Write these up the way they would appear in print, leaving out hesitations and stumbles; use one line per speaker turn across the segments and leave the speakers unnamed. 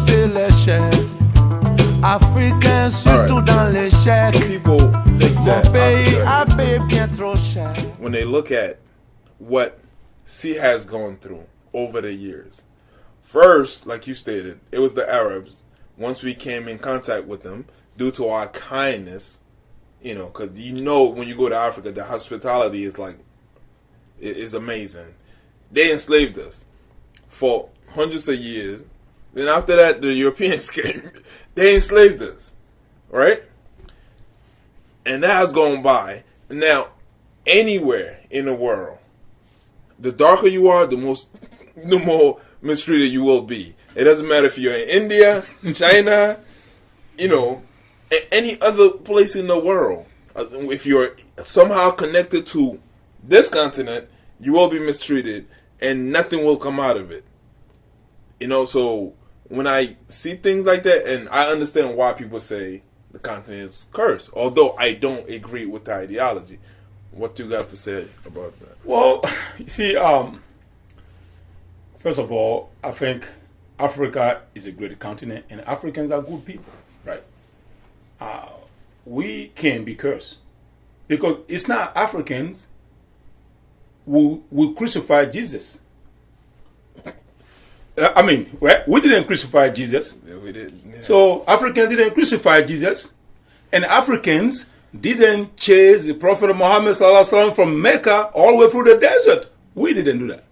c'est les chefs. Africains, surtout dans l'échec.
Some people think that
Mon pays a
Africa
payé bien trop cher.
when they look at what C has gone through over the years. First, like you stated, it was the Arabs. Once we came in contact with them, due to our kindness, because when you go to Africa, the hospitality is is amazing. They enslaved us for hundreds of years. Then after that, the Europeans came. They enslaved us, right? And that has gone by. Now, anywhere in the world, the darker you are, the more mistreated you will be. It doesn't matter if you're in India, China, any other place in the world. If you're somehow connected to this continent, you will be mistreated, and nothing will come out of it. So when I see things like that, and I understand why people say the continent is cursed, although I don't agree with the ideology. What do you got to say about that?
Well, you see, first of all, I think Africa is a great continent, and Africans are good people, right? We can be cursed because it's not Africans who crucified Jesus. We didn't crucify Jesus.
Yeah, we didn't. Yeah.
So Africans didn't crucify Jesus, and Africans didn't chase the Prophet Muhammad ﷺ from Mecca all the way through the desert. We didn't do that.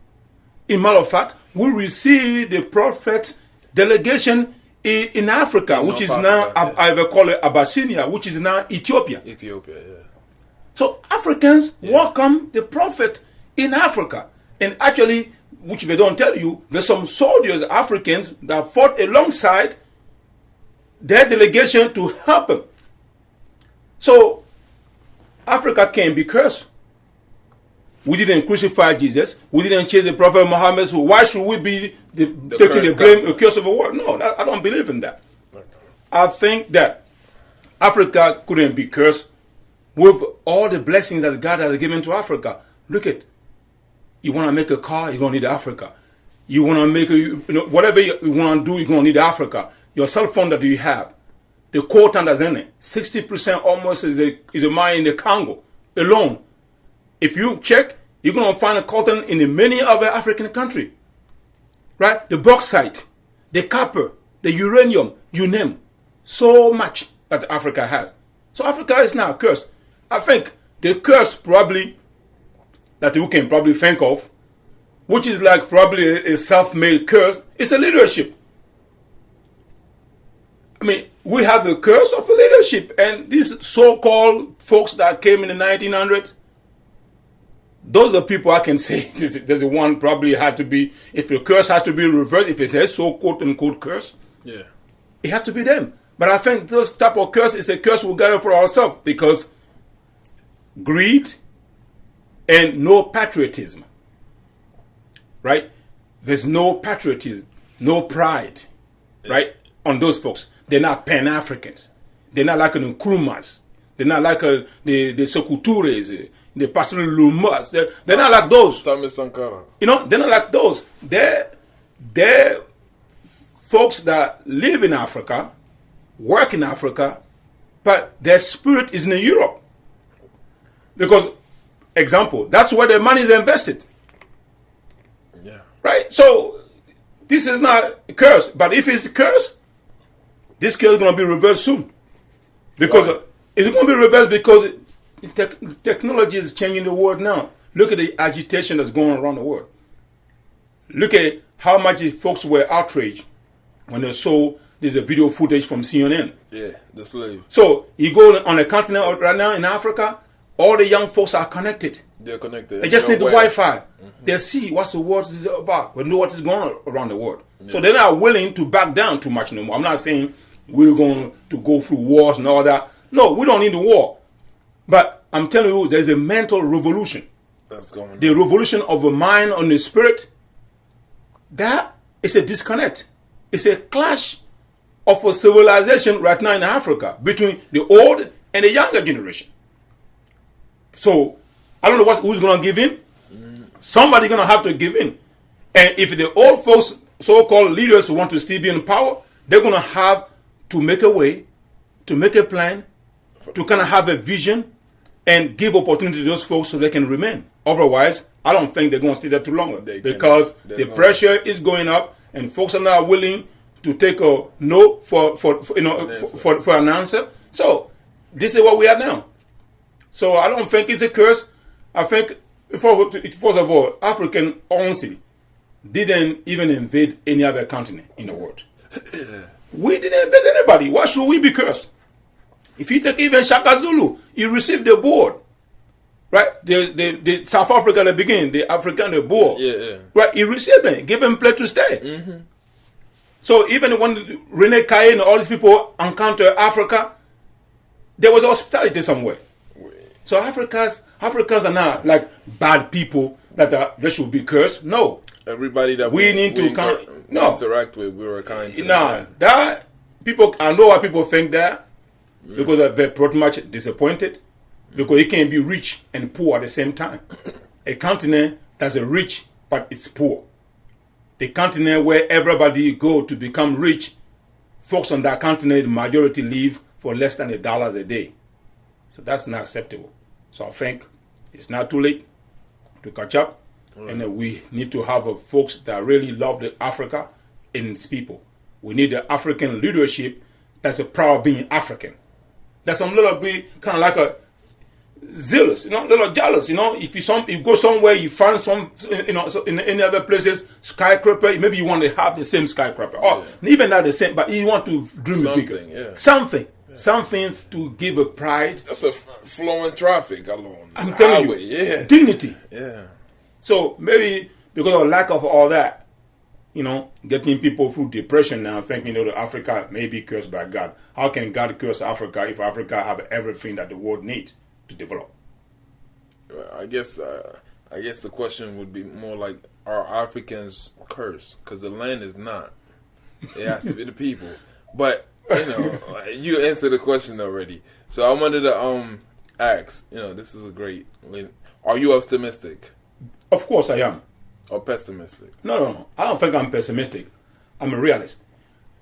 In matter of fact, we received the Prophet's delegation in Africa, which is now, I will call it Abyssinia, which is now Ethiopia.
Ethiopia, yeah.
So Africans welcome the Prophet in Africa. And actually, which they don't tell you, there's some soldiers, Africans, that fought alongside their delegation to help him. So Africa can be cursed. We didn't crucify Jesus. We didn't chase the Prophet Muhammad. So why should we be taking the blame, the curse of the world? No, I don't believe in that. I think that Africa couldn't be cursed with all the blessings that God has given to Africa. Look at, you want to make a car, you're going to need Africa. You want to make whatever you want to do, you're going to need Africa. Your cell phone that you have, the coltan that's in it, 60% almost is a mine in the Congo alone. If you check, you're going to find a coltan in many other African countries. Right? The bauxite, the copper, the uranium, you name. So much that Africa has. So Africa is now cursed. I think the curse probably that you can probably think of, which is like probably a self-made curse, is a leadership. We have the curse of leadership, and these so-called folks that came in the 1900s, those are people I can say there's a one probably had to be, if the curse has to be reversed, if it's a so quote-unquote curse, it has to be them. But I think those type of curse is a curse we gather for ourselves because greed and no patriotism, right? There's no patriotism, no pride, right, on those folks. They're not Pan-Africans. They're not like the Nkrumahs. They're not like the Sekutures, the Pastor Lumas. They're not like those.
Thomas Sankara.
They're not like those. They're folks that live in Africa, work in Africa, but their spirit is in Europe. Because, example, that's where their money is invested.
Yeah.
Right? So, this is not a curse. But if it's a curse, this curse is going to be reversed soon. Because it's going to be reversed because technology is changing the world now. Look at the agitation that's going around the world. Look at how much folks were outraged when they saw there's a video footage from CNN.
Yeah, the slave.
So you go on the continent right now in Africa, all the young folks are connected.
They're connected.
They just need the Wi-Fi. They see what the world is about. They know what is going on around the world. Yeah. So they're not willing to back down too much no more. I'm not saying we're going to go through wars and all that. No, we don't need the war. But I'm telling you, there's a mental revolution.
That's going on.
The revolution of the mind and the spirit. That is a disconnect. It's a clash of a civilization right now in Africa between the old and the younger generation. So, I don't know who's going to give in. Somebody's going to have to give in. And if the old folks, so-called leaders who want to still be in power, they're going to have to make a way, to make a plan, to kind of have a vision and give opportunity to those folks so they can remain. Otherwise, I don't think they're going to stay there too long because the pressure is going up and folks are not willing to take a no for an answer. So this is what we are now. So I don't think it's a curse. I think, first of all, African honestly didn't even invade any other continent in the world. We didn't invade anybody. Why should we be cursed? If you take even Shaka Zulu, he received the board. Right? The South Africa at the beginning, the African the board. Right? He received them, gave him place to stay. So even when Rene Kaye and all these people encounter Africa, there was hospitality somewhere. So Africans are not like bad people that they should be cursed. No.
Everybody that
we need to
interact with, we were kind to.
That people, I know why people think that because they're pretty much disappointed because it can't be rich and poor at the same time. A continent that's a rich but it's poor. The continent where everybody go to become rich, folks on that continent, the majority live for less than $1 a day. So that's not acceptable. So I think it's not too late to catch up. And we need to have folks that really love Africa and its people. We need the African leadership that's proud of being African. That's a little bit kind of like a zealous, a little jealous. If you go somewhere, you find some, so in any other places, skyscraper. Maybe you want to have the same skyscraper, or even not the same, but you want to dream bigger. Something to give a pride.
That's a flowing traffic along.
I'm telling you, dignity. So maybe because of lack of all that, getting people through depression now, thinking that Africa may be cursed by God. How can God curse Africa if Africa have everything that the world needs to develop?
I guess the question would be more like, are Africans cursed? Because the land is not. It has to be the people. But you answered the question already. So I wanted to ask. This is a great. Are you optimistic?
Of course I am.
Or pessimistic?
No. I don't think I'm pessimistic. I'm a realist.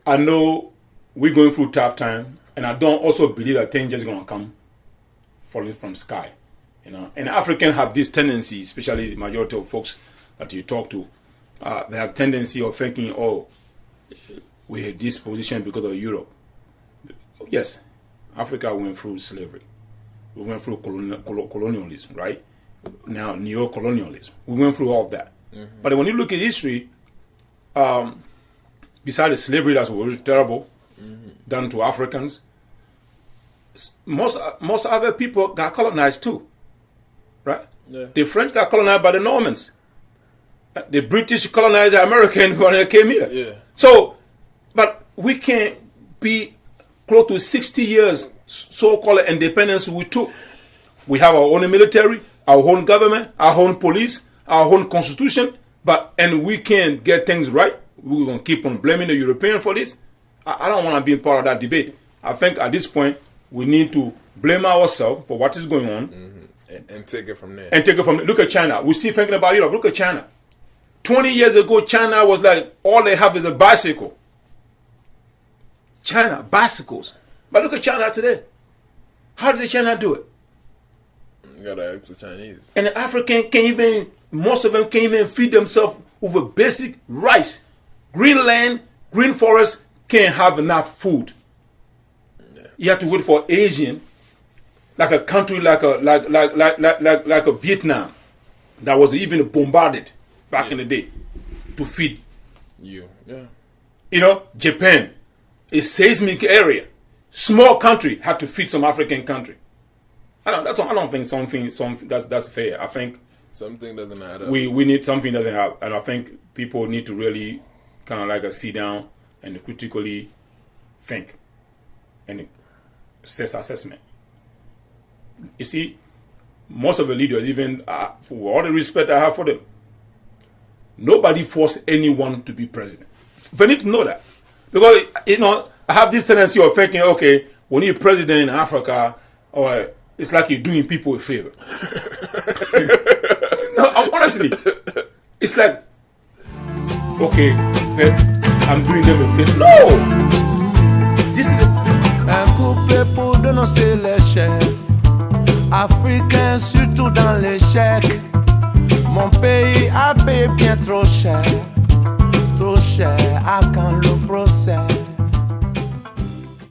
I know we're going through tough time, and I don't also believe that things just going to come falling from sky. And Africans have this tendency, especially the majority of folks that you talk to, they have tendency of thinking, we had this position because of Europe. Yes, Africa went through slavery. We went through colonialism, right? Now neo-colonialism. We went through all of that. But when you look at history, besides slavery that was terrible, done to Africans, most other people got colonized too, right? The French got colonized by the Normans. The British colonized the Americans when they came here. So, but we can't be close to 60 years so-called independence we took. We have our own military, our own government, our own police, our own constitution, and we can't get things right. We're going to keep on blaming the European for this. I don't want to be part of that debate. I think at this point, we need to blame ourselves for what is going on.
And take it from there.
Look at China. We're still thinking about Europe. Look at China. 20 years ago, China was like, all they have is a bicycle. China, bicycles. But look at China today. How did China do it?
You gotta ask the Chinese.
And the African most of them can't even feed themselves with a basic rice. Green land, green forest can't have enough food. You have to wait for Asian, like a country like a Vietnam, that was even bombarded back in the day, to feed
you.
Japan, a seismic area, small country had to feed some African country. I don't think something that's fair. I think
something doesn't add up.
We need something doesn't have, and I think people need to really kind of like sit down and critically think and assessment. You see, most of the leaders, even for all the respect I have for them, nobody forced anyone to be president. They need to know that, because I have this tendency of thinking, okay, we need a president in Africa, or it's like you're doing people a favor. No, honestly, it's like, okay, I'm doing them a favor. No! This is
Un couplet pour dénoncer les chefs africains, surtout dans l'échec. Mon pays a